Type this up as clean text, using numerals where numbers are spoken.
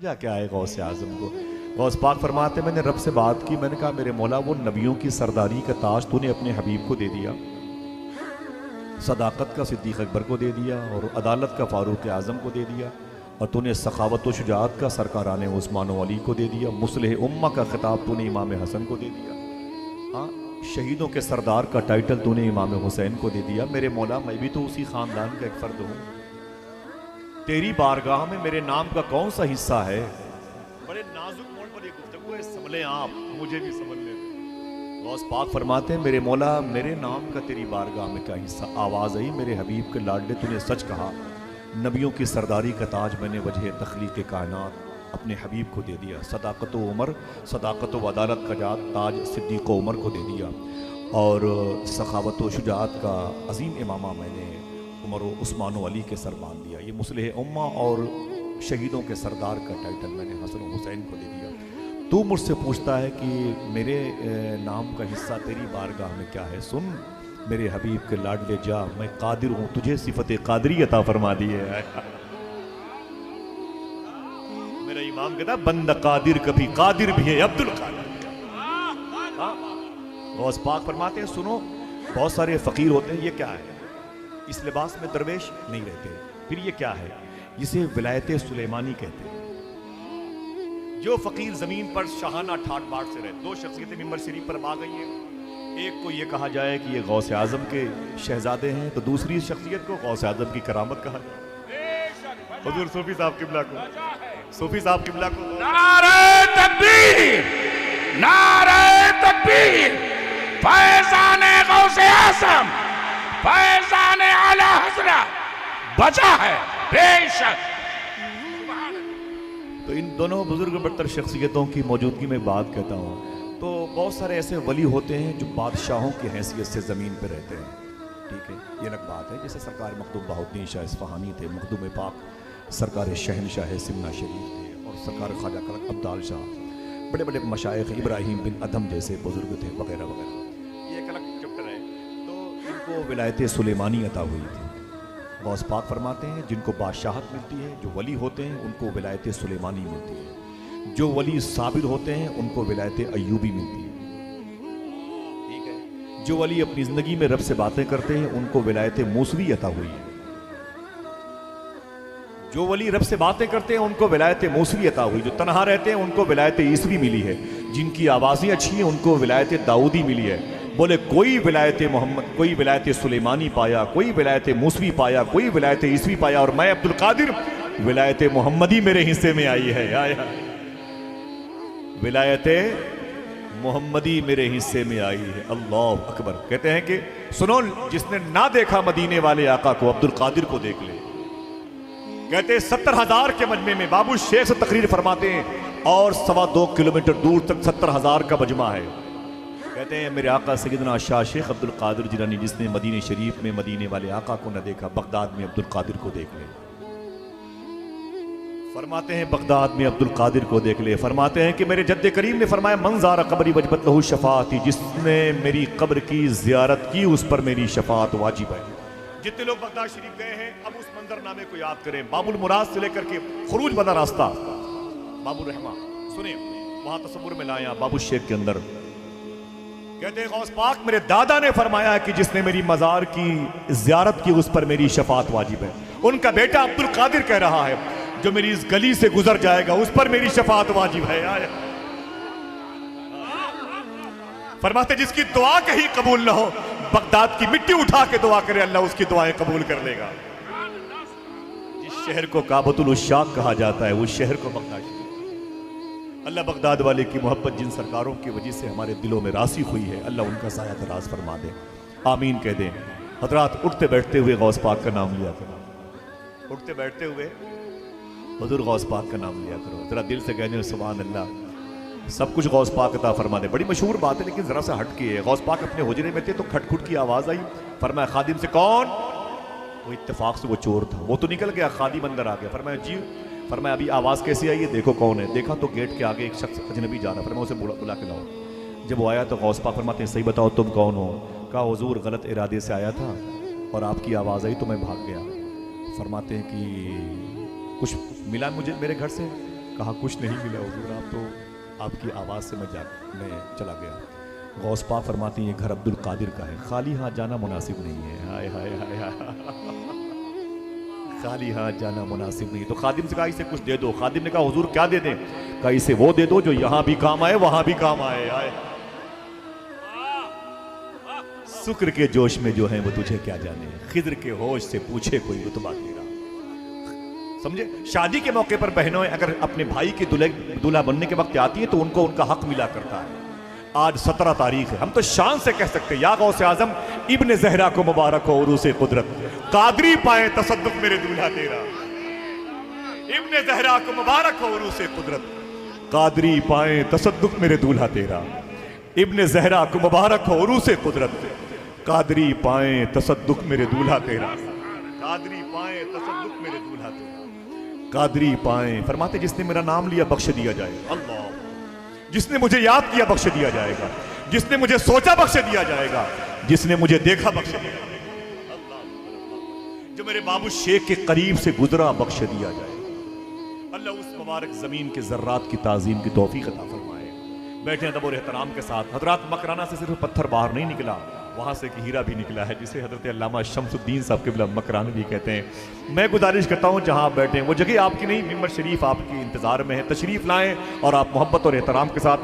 या क्या है गौस आज़म को। गौस पाक फरमाते मैंने रब से बात की, मैंने कहा मेरे मौला वो नबियों की सरदारी का ताज तूने अपने हबीब को दे दिया, सदाकत का सिद्दीक़ अकबर को दे दिया और अदालत का फ़ारूक आज़म को दे दिया, और तूने सखावत व शुजाअत का सरकारान उस्मान व अली को दे दिया, मुस्लिह उम्मा का खिताब तूने इमाम हसन को दे दिया, हाँ शहीदों के सरदार का टाइटल तूने इमाम हुसैन को दे दिया। मेरे मौला मैं भी तो उसी ख़ानदान का एक फ़र्द हूँ, तेरी बारगाह में मेरे नाम का कौन सा हिस्सा है। बड़े नाजुक मोड़ पर ये गुफ्तगू है, समझे आप, मुझे भी समझ ले। गौस पाक फरमाते हैं मेरे मौला मेरे नाम का तेरी बारगाह में क्या हिस्सा। आवाज़ आई मेरे हबीब के लाडले तूने सच कहा, नबियों की सरदारी का ताज मैंने वजह तख्लीक़ कायनात अपने हबीब को दे दिया, सदाकत व उमर सदाकत व अदालत का ताज सिद्दीक़ उमर को दे दिया, और सखावत व शुजाअत का अजीम इमामा मैंने उमर व उस्मान व अली के सर बांध दिया। ये मुस्लिह उम्मा और शहीदों के सरदार का टाइटल मैंने हसन व हुसैन को दे दिया। तू मुझसे पूछता है कि मेरे नाम का हिस्सा तेरी बारगाह में क्या है। सुन मेरे हबीब के लाडले जा, मैं कादिर हूँ, तुझे सिफत कादरी अता फरमा दी है। मेरा इमाम कहता बंदा कादिर कभी कादिर भी है अब्दुल कादिर। गौस पाक फरमाते हैं सुनो बहुत सारे फ़कीर होते हैं, ये क्या है, इस लिबास में दरवेश नहीं रहते। फिर ये क्या है, जिसे विलायत सुलेमानी कहते हैं। जो फ़कीर ज़मीन पर शाहाना ठाट बाट से रहे, दो शख्सियतें मिंबर शरीफ पर आ गई हैं, एक को ये कहा जाए कि ये गौस आज़म के शहजादे हैं, तो दूसरी शख्सियत को गौस आज़म की करामत कहा जाए। हुज़ूर सूफी साहब किबला को, सूफी साहब किबला को नारे तकबीर, नारे तकबीर, फैज़ाने गौसे आज़म, फैज़ाने आला हज़रत बचा है बेशक। तो इन दोनों बुजुर्ग बरतर शख्सियतों की मौजूदगी में बात कहता हूँ, तो बहुत सारे ऐसे वली होते हैं जो बादशाहों की हैसियत से ज़मीन पर रहते हैं, ठीक है, ये अलग बात है। जैसे सरकार मखदूम बहाउद्दीन शाह इस्फ़हानी थे, मखदूम पाक सरकार शहनशाह सिमना शरीफ थे, और सरकार ख्वाजा कलक अब्दाल शाह, बड़े बड़े मशाइख इब्राहिम बिन अदम जैसे बुजुर्ग थे वगैरह वगैरह। ये एक अलग चैप्टर है। तो इनको विलायत सुलेमानी अता हुई थी। गौस पाक फरमाते हैं जिनको बादशाहत मिलती है, जो वली होते हैं उनको विलायत सुलेमानी मिलती है, जो वली साबिर होते हैं उनको विलायत अय्यूबी मिलती है, ठीक है। जो वली अपनी ज़िंदगी में रब से बातें करते हैं उनको विलायत मूसवी अता हुई है। जो वली रब से बातें करते हैं उनको विलायत मूसवी अता हुई। जो तनहा रहते हैं उनको विलायत ईसवी मिली है। जिनकी आवाज़ें अच्छी हैं उनको विलायत दाऊदी मिली है। बोले कोई विलायत मोहम्मद, कोई विलायत सुलेमानी पाया, कोई विलायत मूसवी पाया, कोई विलायत ईसवी पाया, और मैं अब्दुल कादिर विलायत मोहम्मदी मेरे हिस्से में आई है। आया विलायत मोहम्मदी मेरे हिस्से में आई है। अल्लाह अकबर। कहते हैं कि सुनो जिसने ना देखा मदीने वाले आका को अब्दुल कादिर को देख ले। कहते 70,000 के मजमे में बाबू शेख से तकरीर फरमाते हैं, और 2.25 किलोमीटर दूर तक 70,000 का मजमा है। कहते हैं मेरे आका सैयदना शाह शेख अब्दुल कादिर जिलानी, जिसने मदीने शरीफ में मदीने वाले आका को न देखा, बगदाद में अब्दुल कादिर को देख ले। फरमाते हैं बगदाद में अब्दुल कादिर को देख ले। फरमाते हैं कि मेरे जद्दे करीम ने फरमाया मंज़ारा कब्री वजबत लहू शफाअती, जिसने मेरी कब्र की ज़ियारत की उस पर मेरी शफाअत वाजिब है। जितने लोग बगदाद शरीफ गए हैं अब उस मंजरनामे को याद करें। बाबुल मुराद से लेकर के खुरूज बना रास्ता, बाबुल रहमा सुने, वहां तसव्वुर में लाया बाबू शेख के अंदर। कहते हैं गौस पाक मेरे दादा ने फरमाया कि जिसने मेरी मजार की ज़ियारत की उस पर मेरी शफाअत वाजिब है। उनका बेटा अब्दुल कादिर कह रहा है जो मेरी इस गली से गुजर जाएगा उस पर मेरी शफाअत वाजिब है। फरमाते जिसकी दुआ कहीं कबूल ना हो, बगदाद की मिट्टी उठा के दुआ करे, अल्लाह उसकी दुआएं कबूल कर लेगा। जिस शहर को काबतुल उश्शाक कहा जाता है उस शहर को बगदाद। अल्लाह बगदाद वाले की मोहब्बत जिन सरकारों की वजह से हमारे दिलों में रासी हुई है, अल्लाह उनका साया दराज फरमा दे, आमीन कह दें। हजरात उठते बैठते हुए गौस पाक का नाम लिया करो, उठते बैठते हुए हुजूर गौस पाक का नाम लिया करो। जरा दिल से कहने सुभान अल्लाह। सब कुछ गौस पाक अता फरमा दे। बड़ी मशहूर बात है लेकिन जरा सा हट के है। गौस पाक अपने हुजरे में थे तो खटखुट की आवाज़ आई। फरमाया खादिम से कौन? वो इत्तेफाक से वो चोर था, वो तो निकल गया, खादिम अंदर आ गया। फरमाया जी। फरमाया अभी आवाज़ कैसी आई है, देखो कौन है। देखा तो गेट के आगे एक शख्स अजनबी जा रहा। फरमाया उसे बुला के लाओ। जब वो आया तो गौस पाक फरमाते हैं सही बताओ तुम कौन हो? कहा हुजूर गलत इरादे से आया था और आपकी आवाज़ आई तो मैं भाग गया। फरमाते हैं कि कुछ मिला मुझे मेरे घर से? कहा कुछ नहीं मिला हुजूर, आप तो आपकी आवाज़ से मैं चला गया। गौस पाक फरमाती हैं घर अब्दुल कादिर का है, खाली हाथ जाना मुनासिब नहीं है। हाय हाय हाय हाय, खाली हाथ जाना मुनासिब नहीं। तो खादिम से कहा इसे कुछ दे दो। खादिम ने कहा हुजूर क्या दे दें? कहा इसे वो दे दो जो यहाँ भी काम आए वहां भी काम आए। आए शुक्र के जोश में जो है वो तुझे क्या जाने, खिद्र के होश से पूछे कोई रुतबा तेरा। समझे? शादी के मौके पर बहनों अगर अपने भाई के दूल्हा बनने के वक्त आती है तो उनको उनका हक मिला करता है। आज 17 तारीख है, हम तो शान से कह सकते हैं या गौसे आजम इब्ने ज़हरा को मुबारक हो उरूसे कुदरत, कादरी पाए तसद्दुक मेरे दूल्हा तेरा। इब्ने ज़हरा को मुबारक हो उरूसे कुदरत, कादरी पाए तसद्दुक मेरे दूल्हा तेरा। इब्ने ज़हरा को मुबारक हो उरूसे कुदरत, कादरी पाए तसद्दुक मेरे दूल्हा तेरा। कादरी पाए तसद्दुक मेरे दूल्हा तेरा। कादरी पाए फरमाते जिसने मेरा नाम लिया बख्श दिया जाएगा। अल्लाह, जिसने मुझे याद किया बख्श दिया जाएगा, जिसने मुझे सोचा बख्श दिया जाएगा, जिसने मुझे देखा बख्श दिया जाएगा। अल्लाह, जो मेरे बाबू शेख के करीब से गुजरा बख्श दिया जाएगा। अल्लाह उस मुबारक जमीन के जर्रात की ताजीम की तौफीक अता फरमाए। बैठे अदब और एहतराम के साथ। हजरात मकराना से सिर्फ पत्थर बाहर नहीं निकला, वहां से एक हीरा भी निकला है जिसे हजरत अल्लामा शम्सुद्दीन साहब के मकराना भी कहते हैं। मैं गुजारिश करता हूं जहां आप बैठे हैं वो जगह आपकी नहीं, मिंबर शरीफ आपके इंतजार में है, तशरीफ लाएं और आप मोहब्बत और एहतराम के साथ